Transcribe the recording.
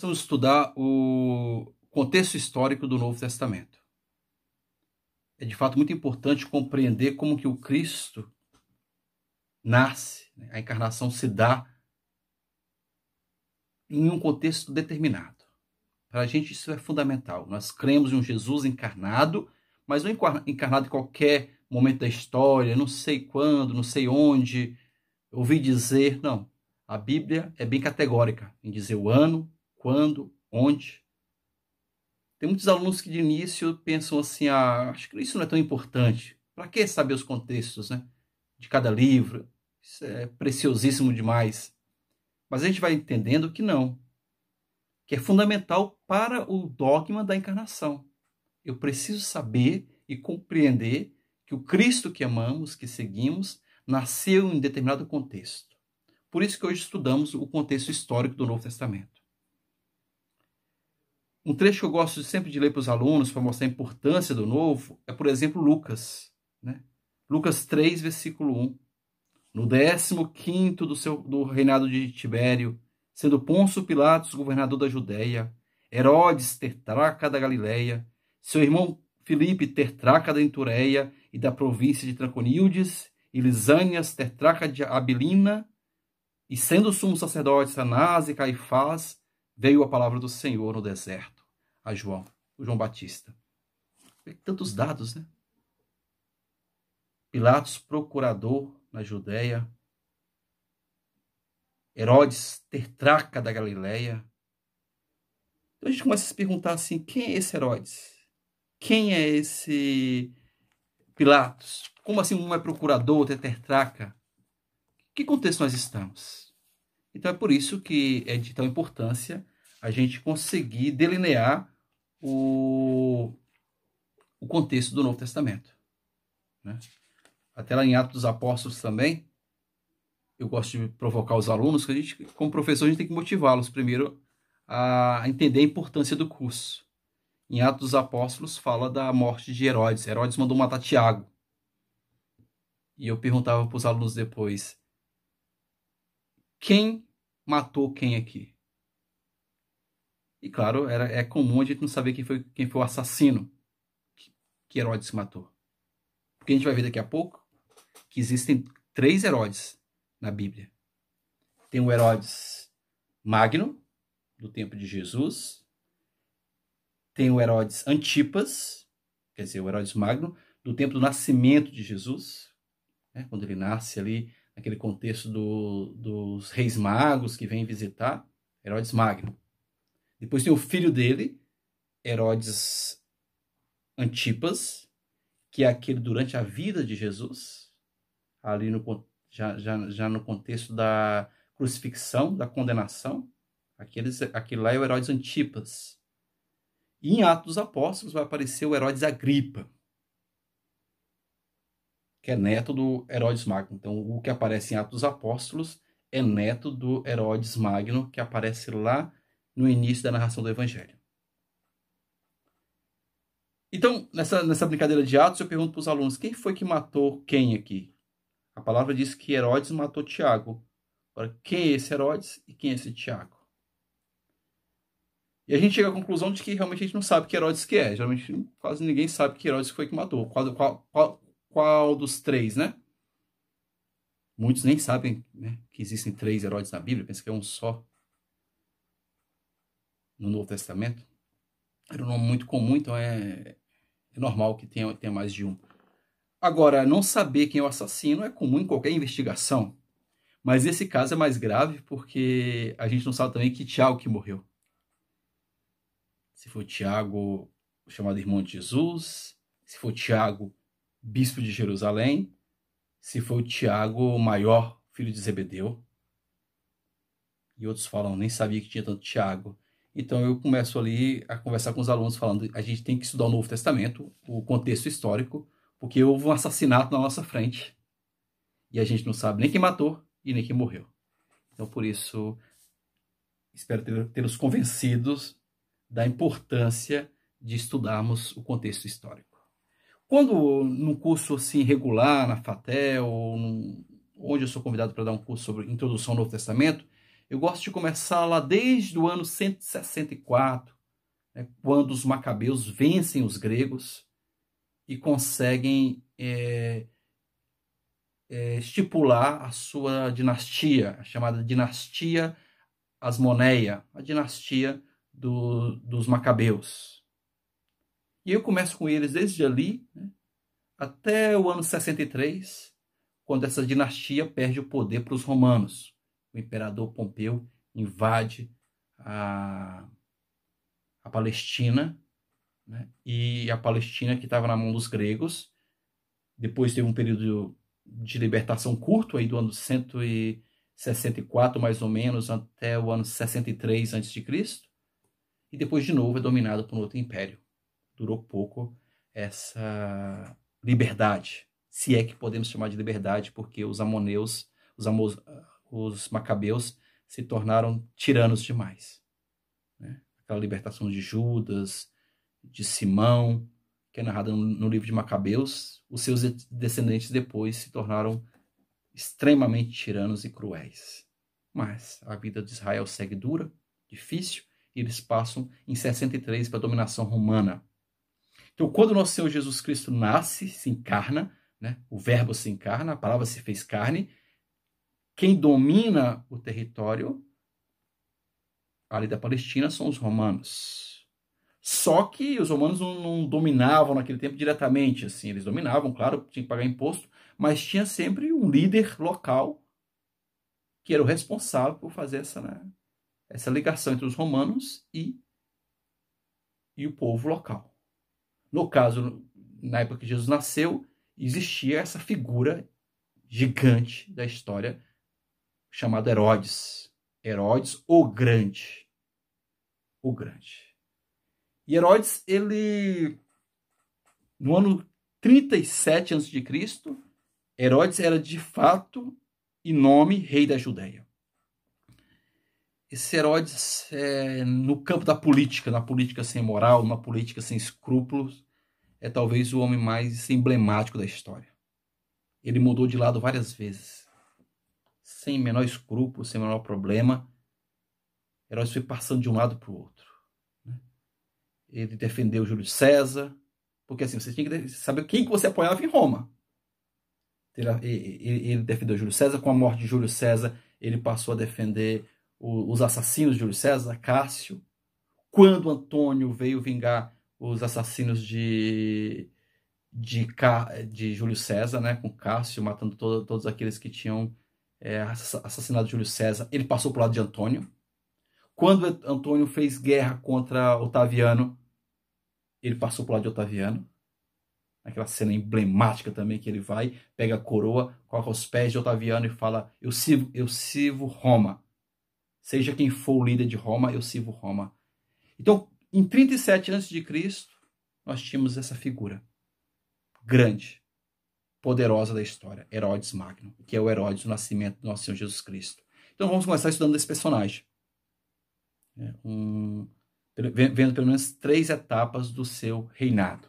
vamos estudar o contexto histórico do Novo Testamento. É de fato muito importante compreender como que o Cristo nasce, né? A encarnação se dá em um contexto determinado. Para a gente isso é fundamental. Nós cremos em um Jesus encarnado, mas não encarnado em qualquer momento da história, não sei quando, não sei onde, ouvi dizer, não. A Bíblia é bem categórica em dizer o ano, quando, onde. Tem muitos alunos que de início pensam assim, acho que isso não é tão importante. Para que saber os contextos, né, de cada livro? Isso é preciosíssimo demais. Mas a gente vai entendendo que não. Que é fundamental para o dogma da encarnação. Eu preciso saber e compreender que o Cristo que amamos, que seguimos, nasceu em determinado contexto. Por isso que hoje estudamos o contexto histórico do Novo Testamento. Um trecho que eu gosto sempre de ler para os alunos, para mostrar a importância do Novo, é, por exemplo, Lucas. Né? Lucas 3, versículo 1. No 15º do reinado de Tibério, sendo Pôncio Pilatos governador da Judéia, Herodes tetrarca da Galileia, seu irmão Filipe tetrarca da Itureia e da província de Traconildes, e Lisânias tetrarca de Abilina, e sendo sumos sacerdotes Anás e Caifás, veio a palavra do Senhor no deserto a João, o João Batista. Tantos dados, né? Pilatos, procurador na Judéia, Herodes, tetrarca da Galileia. Então a gente começa a se perguntar assim, quem é esse Herodes? Quem é esse Pilatos? Como assim um é procurador, outro é tetrarca? Que contexto nós estamos? Então é por isso que é de tal importância a gente conseguir delinear o contexto do Novo Testamento. Né? Até lá em Atos dos Apóstolos também, eu gosto de provocar os alunos, que a gente, como professor, a gente tem que motivá-los primeiro a entender a importância do curso. Em Atos dos Apóstolos fala da morte de Herodes. Herodes mandou matar Tiago. E eu perguntava para os alunos depois, quem matou quem aqui? E claro, é comum a gente não saber quem foi o assassino que Herodes matou. Porque a gente vai ver daqui a pouco que existem 3 Herodes na Bíblia. Tem o Herodes Magno, do tempo de Jesus. Tem o Herodes Antipas, quer dizer, o Herodes Magno, do tempo do nascimento de Jesus, né, quando ele nasce ali, naquele contexto dos reis magos que vêm visitar, Herodes Magno. Depois tem o filho dele, Herodes Antipas, que é aquele durante a vida de Jesus, ali já no contexto da crucifixão, da condenação. Aquele lá é o Herodes Antipas. E em Atos dos Apóstolos vai aparecer o Herodes Agripa, que é neto do Herodes Magno. Então, o que aparece em Atos dos Apóstolos é neto do Herodes Magno, que aparece lá no início da narração do Evangelho. Então, nessa brincadeira de Atos, eu pergunto para os alunos, quem foi que matou quem aqui? A palavra diz que Herodes matou Tiago. Agora, quem é esse Herodes e quem é esse Tiago? E a gente chega à conclusão de que realmente a gente não sabe que Herodes que é. Geralmente quase ninguém sabe que Herodes foi que matou. Qual dos 3, né? Muitos nem sabem, né, que existem 3 Herodes na Bíblia. Pensam que é um só no Novo Testamento. Era um nome muito comum, então é normal que tenha mais de um. Agora, não saber quem é o assassino é comum em qualquer investigação. Mas esse caso é mais grave porque a gente não sabe também que Tiago que morreu. Se foi Tiago, chamado irmão de Jesus, se foi Tiago, bispo de Jerusalém, se foi Tiago maior, filho de Zebedeu. E outros falam, nem sabia que tinha tanto Tiago. Então eu começo ali a conversar com os alunos falando, a gente tem que estudar o Novo Testamento, o contexto histórico, porque houve um assassinato na nossa frente. E a gente não sabe nem quem matou e nem quem morreu. Então por isso, espero tê-los convencidos da importância de estudarmos o contexto histórico. Quando num curso assim regular, na FATEL, onde eu sou convidado para dar um curso sobre Introdução ao Novo Testamento, Eu gosto de começar lá desde o ano 164, né, quando os macabeus vencem os gregos e conseguem estipular a sua dinastia, a chamada dinastia Asmoneia, a dinastia dos macabeus. E eu começo com eles desde ali, né, até o ano 63, quando essa dinastia perde o poder para os romanos. O imperador Pompeu invade a Palestina, né, e a Palestina, que estava na mão dos gregos, depois teve um período de libertação curto, aí do ano 164, mais ou menos, até o ano 63 a.C., e depois de novo é dominado por um outro império. Durou pouco essa liberdade, se é que podemos chamar de liberdade, porque os amoneus, os macabeus, se tornaram tiranos demais, né? Aquela libertação de Judas, de Simão, que é narrada no livro de Macabeus, os seus descendentes depois se tornaram extremamente tiranos e cruéis. Mas a vida de Israel segue dura, difícil, e eles passam em 63 para a dominação romana. Então, quando o nosso Senhor Jesus Cristo nasce, se encarna, né? O verbo se encarna, a palavra se fez carne, quem domina o território ali da Palestina são os romanos. Só que os romanos não dominavam naquele tempo diretamente, assim. Eles dominavam, claro, tinha que pagar imposto, mas tinha sempre um líder local que era o responsável por fazer essa ligação entre os romanos e o povo local. No caso, na época que Jesus nasceu, existia essa figura gigante da história chamada Herodes. Herodes o Grande. O Grande. E Herodes, ele, no ano 37 a.C., Herodes era de fato e nome rei da Judéia. Esse Herodes, no campo da política, na política sem moral, na política sem escrúpulos, é talvez o homem mais emblemático da história. Ele mudou de lado várias vezes, sem menor escrúpulo, sem menor problema. Herodes foi passando de um lado para o outro. Ele defendeu Júlio César, porque assim, você tinha que saber quem que você apoiava em Roma. Ele defendeu Júlio César. Com a morte de Júlio César, ele passou a defender os assassinos de Júlio César, Cássio. Quando Antônio veio vingar os assassinos de Júlio César, né, com Cássio, matando todos aqueles que tinham assassinado Júlio César, ele passou para o lado de Antônio. Quando Antônio fez guerra contra Otaviano, ele passou para o lado de Otaviano. Aquela cena emblemática também, que ele vai, pega a coroa, coloca os pés de Otaviano e fala: eu sirvo Roma. Seja quem for o líder de Roma, eu sirvo Roma. Então, em 37 a.C., nós tínhamos essa figura grande, poderosa da história, Herodes Magno, que é o Herodes do nascimento do nosso Senhor Jesus Cristo. Então vamos começar estudando esse personagem. Vendo pelo menos 3 etapas do seu reinado.